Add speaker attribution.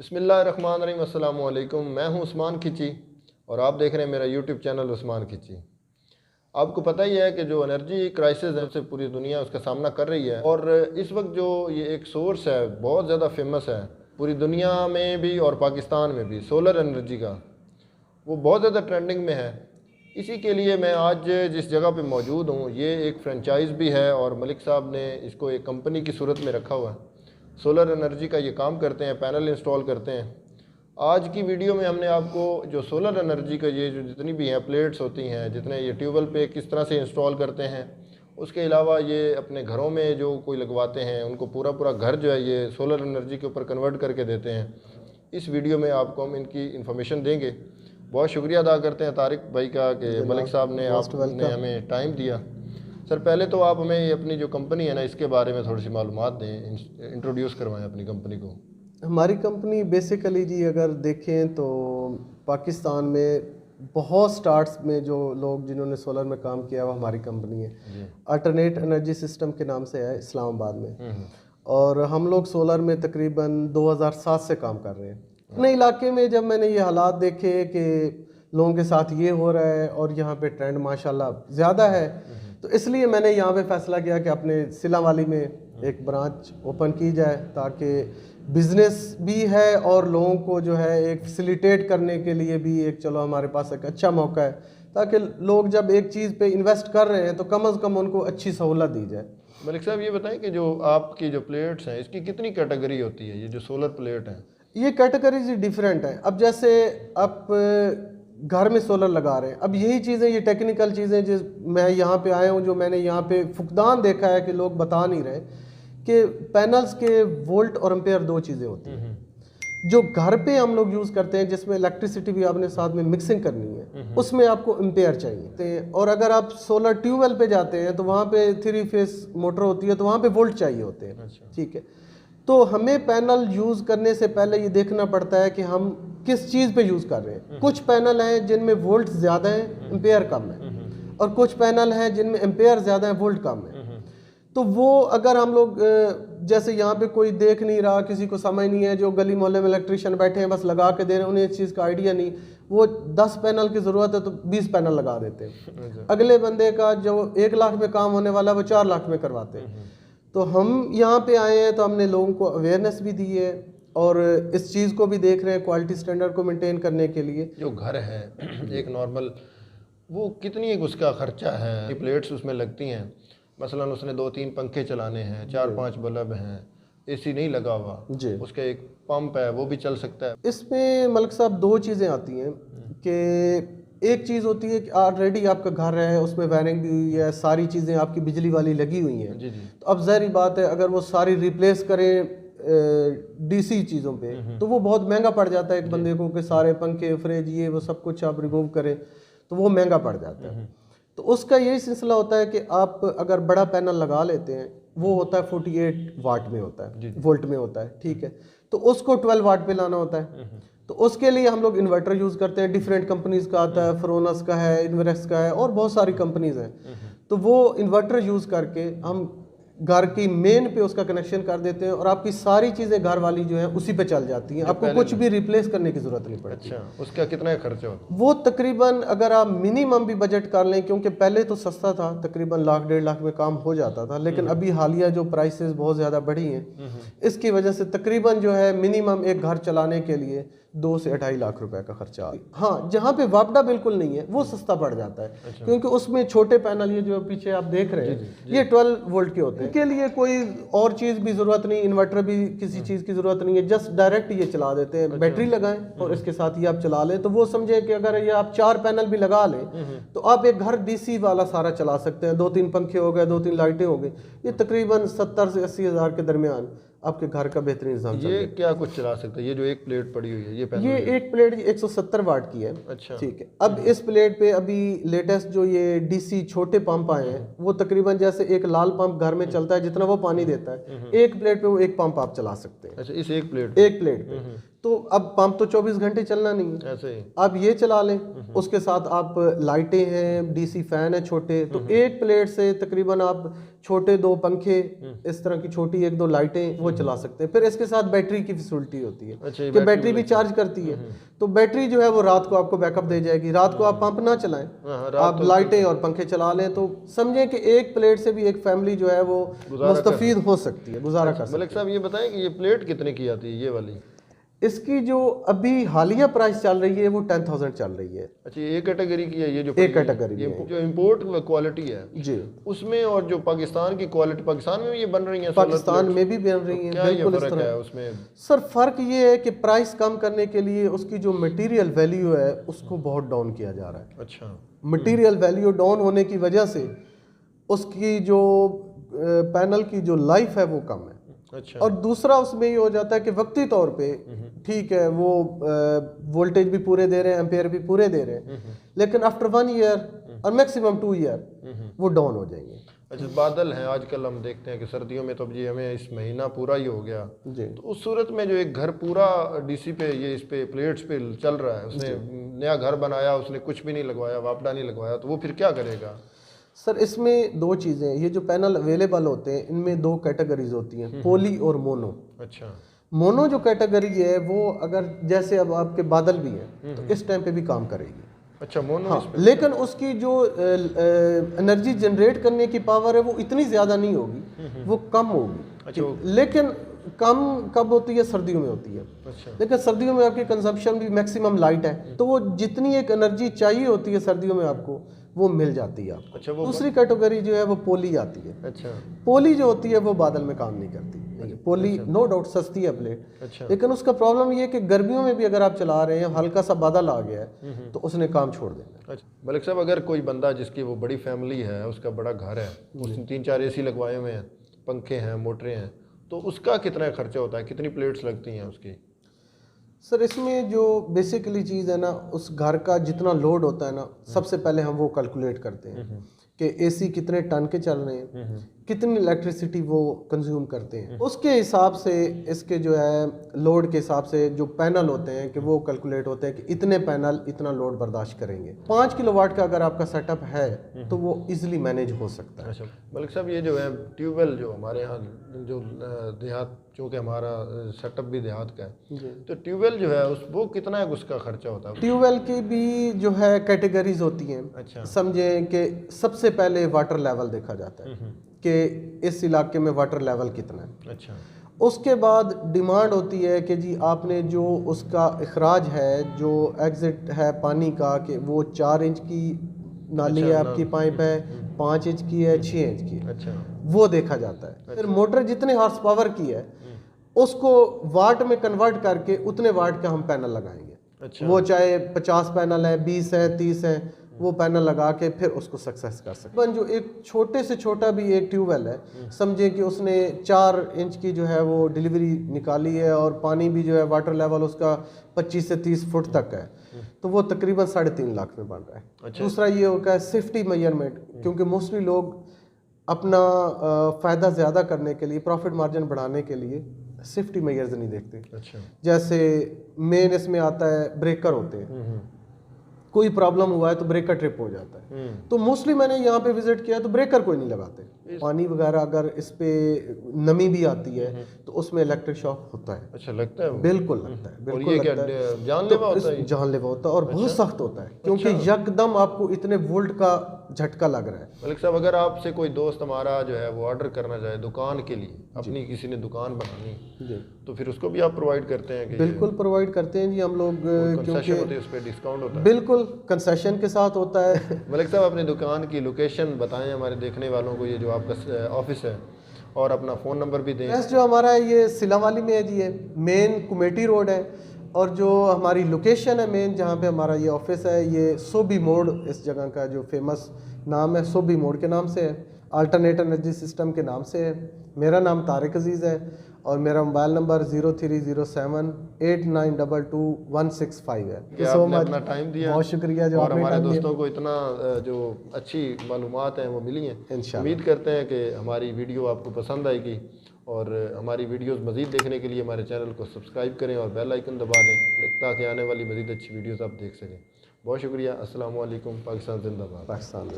Speaker 1: बिस्मिल्लाहिर्रहमानिर्रहीम, अस्सलाम वालेकुम। मैं हूं उस्मान खिची और आप देख रहे हैं मेरा यूट्यूब चैनल उस्मान खिची। आपको पता ही है कि जो एनर्जी क्राइसिस है उससे पूरी दुनिया उसका सामना कर रही है और इस वक्त जो ये एक सोर्स है बहुत ज़्यादा फेमस है पूरी दुनिया में भी और पाकिस्तान में भी, सोलर एनर्जी का, वो बहुत ज़्यादा ट्रेंडिंग में है। इसी के लिए मैं आज जिस जगह पे मौजूद हूँ ये एक फ्रेंचाइज़ भी है और मलिक साहब ने इसको एक कंपनी की सूरत में रखा हुआ है। सोलर एनर्जी का ये काम करते हैं, पैनल इंस्टॉल करते हैं। आज की वीडियो में हमने आपको जो सोलर एनर्जी का ये जो जितनी भी हैं प्लेट्स होती हैं, जितने ये ट्यूबवेल पे किस तरह से इंस्टॉल करते हैं, उसके अलावा ये अपने घरों में जो कोई लगवाते हैं उनको पूरा पूरा घर जो है ये सोलर एनर्जी के ऊपर कन्वर्ट करके देते हैं। इस वीडियो में आपको हम इनकी इन्फॉर्मेशन देंगे। बहुत शुक्रिया अदा करते हैं तारिक भाई का कि मलिक साहब ने आपने हमें टाइम दिया। सर पहले तो आप हमें ये अपनी जो कंपनी है ना इसके बारे में थोड़ी सी मालूमात दें, इंट्रोड्यूस करवाएं अपनी कंपनी को।
Speaker 2: हमारी कंपनी बेसिकली जी अगर देखें तो पाकिस्तान में बहुत स्टार्ट्स में जो लोग जिन्होंने सोलर में काम किया वो हमारी कंपनी है। अल्टरनेट एनर्जी सिस्टम के नाम से है, इस्लामाबाद में। और हम लोग सोलर में तकरीबन 2007 से काम कर रहे हैं। अपने इलाके में जब मैंने ये हालात देखे कि लोगों के साथ ये हो रहा है और यहाँ पे ट्रेंड माशाल्लाह ज़्यादा है, तो इसलिए मैंने यहाँ पे फैसला किया कि अपने सिला वाली में एक ब्रांच ओपन की जाए ताकि बिज़नेस भी है और लोगों को जो है एक फैसिलिटेट करने के लिए भी एक चलो हमारे पास एक अच्छा मौका है ताकि लोग जब एक चीज़ पे इन्वेस्ट कर रहे हैं तो कम से कम उनको अच्छी सहूलत दी जाए।
Speaker 1: मलिक साहब ये बताएं कि जो आपकी जो प्लेट्स हैं इसकी कितनी कैटेगरी होती है? ये जो सोलर प्लेट है
Speaker 2: ये कैटेगरीज डिफरेंट है। अब जैसे आप घर में सोलर लगा रहे हैं, अब यही चीज़ें, ये टेक्निकल चीज़ें जिस मैं यहाँ पे आया हूँ, जो मैंने यहाँ पे फुकदान देखा है कि लोग बता नहीं रहे कि पैनल्स के वोल्ट और एम्पेयर दो चीज़ें होती हैं। जो घर पे हम लोग यूज़ करते हैं जिसमें इलेक्ट्रिसिटी भी आपने साथ में मिक्सिंग करनी है, उसमें आपको एम्पेयर चाहिए। और अगर आप सोलर ट्यूबवेल पे जाते हैं तो वहाँ पे 3 फेस मोटर होती है तो वहाँ पे वोल्ट चाहिए होते हैं। ठीक है, तो हमें पैनल यूज़ करने से पहले ये देखना पड़ता है कि हम किस चीज़ पे यूज़ कर रहे हैं। कुछ पैनल हैं जिनमें वोल्ट ज़्यादा है, एम्पेयर कम है, और कुछ पैनल हैं जिनमें एम्पेयर ज़्यादा है, वोल्ट कम है। तो वो अगर हम लोग जैसे यहाँ पे कोई देख नहीं रहा, किसी को समझ नहीं है, जो गली मोहल्ले में इलेक्ट्रिशियन बैठे हैं बस लगा के दे रहे हैं, उन्हें इस चीज़ का आइडिया नहीं, वो 10 पैनल की ज़रूरत है तो 20 पैनल लगा देते हैं। अगले बंदे का जो 1 लाख में काम होने वाला है वो 4 लाख में करवाते हैं। तो हम यहाँ पे आए हैं तो हमने लोगों को अवेयरनेस भी दी है और इस चीज़ को भी देख रहे हैं क्वालिटी स्टैंडर्ड को मेंटेन करने के लिए।
Speaker 1: जो घर है एक नॉर्मल, वो कितनी उसका खर्चा है? प्लेट्स उसमें लगती हैं, मसलन उसने 2-3 पंखे चलाने हैं, 4-5 बल्ब हैं, एसी नहीं लगा हुआ जी, उसका एक पंप है वो भी चल सकता है।
Speaker 2: इसमें मलिक साहब 2 चीज़ें आती हैं कि एक चीज़ होती है कि ऑलरेडी आपका घर है, उसमें वायरिंग भी हुई है, सारी चीज़ें आपकी बिजली वाली लगी हुई हैं जी। तो अब ज़ाहिर बात है अगर वो सारी रिप्लेस करें डीसी चीज़ों पे तो वो बहुत महंगा पड़ जाता है एक बंदे को, कि सारे पंखे फ्रिज ये वो सब कुछ आप रिमूव करें तो वो महंगा पड़ जाता है। तो उसका यही सिलसिला होता है कि आप अगर बड़ा पैनल लगा लेते हैं, वो होता है 48 वाट में होता है, वोल्ट में होता है, ठीक है, तो उसको 12 वाट पे लाना होता है। तो उसके लिए हम लोग इन्वर्टर यूज़ करते हैं, डिफरेंट कंपनीज का आता है, फ्रोनस का है, इन्वेरेक्स का है और बहुत सारी कंपनीज हैं। तो वो इन्वर्टर यूज़ करके हम घर की मेन पे उसका कनेक्शन कर देते हैं और आपकी सारी चीज़ें घर वाली जो है उसी पे चल जाती हैं, आपको कुछ भी रिप्लेस करने की ज़रूरत नहीं पड़ती।
Speaker 1: अच्छा, उसका कितना खर्चा होता है?
Speaker 2: वो तकरीबन अगर आप मिनिमम भी बजट कर लें, क्योंकि पहले तो सस्ता था, तकरीबन 1-1.5 लाख में काम हो जाता था, लेकिन अभी हालिया जो प्राइसेस बहुत ज़्यादा बढ़ी हैं, इसकी वजह से तकरीबन जो है मिनिमम एक घर चलाने के लिए 2 से 2.5 लाख रुपए का खर्चा। हाँ, जहाँ पे वापडा बिल्कुल नहीं है वो सस्ता पड़ जाता है। अच्छा। क्योंकि उसमें छोटे पैनल, ये जो पीछे आप देख रहे हैं ये 12 वोल्ट के होते हैं। इनके लिए कोई और चीज़ भी ज़रूरत नहीं, इन्वर्टर भी किसी चीज़ की ज़रूरत नहीं है, जस्ट डायरेक्ट ये चला देते हैं। बैटरी लगाएं और इसके साथ ही आप चला लें, तो वो समझे कि अगर ये आप 4 पैनल भी लगा लें तो आप एक घर डीसी वाला सारा चला सकते हैं। 2-3 पंखे हो गए, 2-3 लाइटें हो गई, ये तकरीबन 70 से 80 हज़ार के दरमियान आपके घर का बेहतरीन इंतजाम।
Speaker 1: ये क्या कुछ चला सकते हैं? ये जो एक प्लेट पड़ी हुई है
Speaker 2: ये एक प्लेट 170 वाट की है। अच्छा, ठीक है। अब इस प्लेट पे अभी लेटेस्ट जो ये डीसी छोटे पंप आए हैं, वो तकरीबन जैसे एक लाल पंप घर में चलता है जितना वो पानी देता है, एक प्लेट पे वो एक पंप आप चला सकते हैं।
Speaker 1: अच्छा, इस एक प्लेट
Speaker 2: पे तो अब पंप तो 24 घंटे चलना नहीं है,
Speaker 1: ऐसे ही
Speaker 2: आप ये चला लें। उसके साथ आप लाइटें हैं, डीसी फैन है छोटे, तो एक प्लेट से तकरीबन आप छोटे 2 पंखे, इस तरह की छोटी 1-2 लाइटें वो चला सकते हैं। फिर इसके साथ बैटरी की फैसिलिटी होती है
Speaker 1: अच्छा, ये
Speaker 2: कि बैटरी भी चार्ज करती है, तो बैटरी जो है वो रात को आपको बैकअप दे जाएगी। रात को आप पंप ना चलाएं,
Speaker 1: हाँ,
Speaker 2: आप लाइटें और पंखे चला लें, तो समझें कि एक प्लेट से भी एक फैमिली जो है वो मुस्तफीद हो सकती है, गुजारा कर सकती है।
Speaker 1: मलिक साहब ये बताएं कि ये प्लेट कितने की आती है ये वाली?
Speaker 2: इसकी जो अभी हालिया प्राइस चल रही है वो 10,000 चल रही है।
Speaker 1: अच्छा, ये कैटेगरी की है, ये जो
Speaker 2: एक कैटेगरी
Speaker 1: ये
Speaker 2: है
Speaker 1: जो इंपोर्ट क्वालिटी है
Speaker 2: जी,
Speaker 1: उसमें, और जो पाकिस्तान की क्वालिटी, पाकिस्तान में भी ये बन रही है?
Speaker 2: पाकिस्तान में भी बन रही है।
Speaker 1: क्या ये
Speaker 2: बिल्कुल इस
Speaker 1: फर्क
Speaker 2: तरह
Speaker 1: है उसमें?
Speaker 2: सर फर्क ये है कि प्राइस कम करने के लिए उसकी जो मटेरियल वैल्यू है उसको बहुत डाउन किया जा रहा है।
Speaker 1: अच्छा,
Speaker 2: मटेरियल वैल्यू डाउन होने की वजह से उसकी जो पैनल की जो लाइफ है वो कम है।
Speaker 1: अच्छा,
Speaker 2: और दूसरा उसमें ये हो जाता है कि वक्ती तौर पे ठीक है वो वोल्टेज भी पूरे दे रहे हैं, एम्पेयर भी पूरे दे रहे हैं, लेकिन आफ्टर 1 ईयर और मैक्सिमम 2 ईयर वो डाउन हो जाएंगे।
Speaker 1: अच्छा, बादल हैं आजकल, हम देखते हैं कि सर्दियों में तो अब ये हमें इस महीना पूरा ही हो गया,
Speaker 2: जी,
Speaker 1: तो उस सूरत में जो एक घर पूरा डीसी पे, ये इस पे प्लेट्स पे चल रहा है, उसने नया घर बनाया, उसने कुछ भी नहीं लगवाया, वापडा नहीं लगवाया, तो वो फिर क्या करेगा?
Speaker 2: सर इसमें 2 चीज़ें, ये जो पैनल अवेलेबल होते हैं इनमें 2 कैटेगरीज होती हैं, पोली और मोनो।
Speaker 1: अच्छा,
Speaker 2: मोनो जो कैटेगरी है वो अगर जैसे अब आपके बादल भी हैं तो इस टाइम पे भी काम करेगी।
Speaker 1: अच्छा, मोनो
Speaker 2: हाँ,
Speaker 1: इस पे
Speaker 2: लेकिन उसकी जो एनर्जी जनरेट करने की पावर है वो इतनी ज़्यादा नहीं होगी, वो कम होगी।
Speaker 1: अच्छा,
Speaker 2: लेकिन कम कब होती है? सर्दियों में होती है।
Speaker 1: अच्छा,
Speaker 2: लेकिन सर्दियों में आपकी कंजप्शन भी मैक्सिमम लाइट है, तो वो जितनी एक एनर्जी चाहिए होती है सर्दियों में आपको वो मिल जाती है आपको।
Speaker 1: अच्छा, वो
Speaker 2: दूसरी कैटेगरी जो है वो पोली आती है।
Speaker 1: अच्छा,
Speaker 2: पोली जो होती है वो बादल में काम नहीं करती। पोली नो डाउट सस्ती है प्लेट,
Speaker 1: अच्छा,
Speaker 2: लेकिन उसका प्रॉब्लम ये है कि गर्मियों में भी अगर आप चला रहे हैं, हल्का सा बादल आ गया है तो उसने काम छोड़ देना।
Speaker 1: अच्छा। मलिक साहब, अगर कोई बंदा जिसकी वो बड़ी फैमिली है, उसका बड़ा घर है, उसने 3-4 एसी लगवाए हुए हैं, पंखे हैं, मोटरें हैं, तो उसका कितना खर्चा होता है, कितनी प्लेट्स लगती हैं उसकी?
Speaker 2: सर इसमें जो बेसिकली चीज़ है ना, उस घर का जितना लोड होता है ना, सबसे पहले हम वो कैलकुलेट करते हैं कि एसी कितने टन के चल रहे हैं, कितनी इलेक्ट्रिसिटी वो कंज्यूम करते हैं, उसके हिसाब से इसके जो है लोड के हिसाब से जो पैनल होते हैं कि वो कैलकुलेट होते हैं कि इतने पैनल इतना लोड बर्दाश्त करेंगे। 5 किलोवाट का अगर आपका सेटअप है तो वो इजीली मैनेज हो सकता है।
Speaker 1: अच्छा मलिक साहब, ये जो है ट्यूबवेल जो हमारे यहाँ जो देहात, चूँकि हमारा सेटअप भी देहात का है, तो ट्यूबवेल जो है वो कितना है, उसका खर्चा होता है?
Speaker 2: ट्यूबवेल की भी जो है कैटेगरीज होती हैं।
Speaker 1: अच्छा,
Speaker 2: समझें कि सबसे पहले वाटर लेवल देखा जाता है कि इस इलाके में वाटर लेवल कितना है।
Speaker 1: अच्छा,
Speaker 2: उसके बाद डिमांड होती है कि जी आपने जो उसका अखराज है, जो एग्ज़िट है पानी का, कि वो 4 इंच की नाली है आपकी, पाइप है 5 इंच की है, 6 इंच की है,
Speaker 1: अच्छा,
Speaker 2: वो देखा जाता है। फिर मोटर जितने हॉर्स पावर की है उसको वाट में कन्वर्ट करके उतने वाट का हम पैनल लगाएंगे।
Speaker 1: अच्छा,
Speaker 2: वो चाहे 50 पैनल है, 20 है, 30 है, वो पैनल लगा के फिर उसको सक्सेस कर सकते हैं। जो एक छोटे से छोटा भी एक ट्यूबवेल है, समझे कि उसने 4 इंच की जो है वो डिलीवरी निकाली है और पानी भी जो है वाटर लेवल उसका 25 से 30 फुट तक है, तो वो तकरीबन 3.5 लाख में बन रहा है।
Speaker 1: अच्छा,
Speaker 2: दूसरा ये होगा सेफ्टी मेजरमेंट, क्योंकि मोस्टली लोग अपना फ़ायदा ज़्यादा करने के लिए, प्रॉफिट मार्जिन बढ़ाने के लिए सेफ्टी मेजर्स नहीं देखते।
Speaker 1: अच्छा,
Speaker 2: जैसे मेन इसमें आता है ब्रेकर होते हैं, कोई प्रॉब्लम हुआ है तो ब्रेकर ट्रिप हो जाता है, तो मोस्टली मैंने यहाँ पे विजिट किया तो ब्रेकर कोई नहीं लगाते। पानी वगैरह अगर इस पे नमी भी आती है तो उसमें इलेक्ट्रिक शॉक होता है।
Speaker 1: अच्छा, लगता है वो?
Speaker 2: बिल्कुल लगता है,
Speaker 1: और
Speaker 2: बिल्कुल
Speaker 1: ये क्या
Speaker 2: लगता है।
Speaker 1: जानलेवा होता है?
Speaker 2: जानलेवा होता है और बहुत सख्त होता है, क्योंकि यकदम आपको इतने वोल्ट का झटका लग रहा है।
Speaker 1: मलिक साहब, अगर आपसे कोई दोस्त हमारा जो है वो ऑर्डर करना चाहे दुकान के लिए, अपनी किसी ने दुकान बनानी,
Speaker 2: जी
Speaker 1: तो फिर उसको भी आप प्रोवाइड करते हैं? कि
Speaker 2: बिल्कुल प्रोवाइड करते हैं जी हम लोग,
Speaker 1: कंसेशन होती है, उस पर डिस्काउंट होता है?
Speaker 2: बिल्कुल कंसेशन के साथ होता है।
Speaker 1: मलिक साहब, अपनी दुकान की लोकेशन बताएं हमारे देखने वालों को, ये जो आपका ऑफिस है, और अपना फ़ोन नंबर भी दें।
Speaker 2: एड्रेस जो हमारा है ये सिलावाली में है जी, ये मेन कुमेटी रोड है, और जो हमारी लोकेशन है मेन जहाँ पे हमारा ये ऑफिस है, ये सोबी मोड़, इस जगह का जो फेमस नाम है सोबी मोड़ के नाम से है। अल्टरनेट एनर्जी सिस्टम के नाम से है। मेरा नाम तारिक अजीज़ है और मेरा मोबाइल नंबर 030789222165 है।
Speaker 1: कि आपने अपना टाइम दिया,
Speaker 2: बहुत शुक्रिया जो
Speaker 1: और
Speaker 2: आपने
Speaker 1: हमारे
Speaker 2: टाइम दिया।
Speaker 1: दोस्तों को इतना जो अच्छी मालूमात हैं वो मिली हैं।
Speaker 2: इंशाल्लाह।
Speaker 1: उम्मीद करते हैं कि हमारी वीडियो आपको पसंद आएगी, और हमारी वीडियोस मज़ीद देखने के लिए हमारे चैनल को सब्सक्राइब करें और बेल आइकन दबा दें ताकि आने वाली मज़ीद अच्छी वीडियोस आप देख सकें। बहुत शुक्रिया। अस्सलाम वालेकुम। पाकिस्तान जिंदाबाद।
Speaker 2: पाकिस्तान।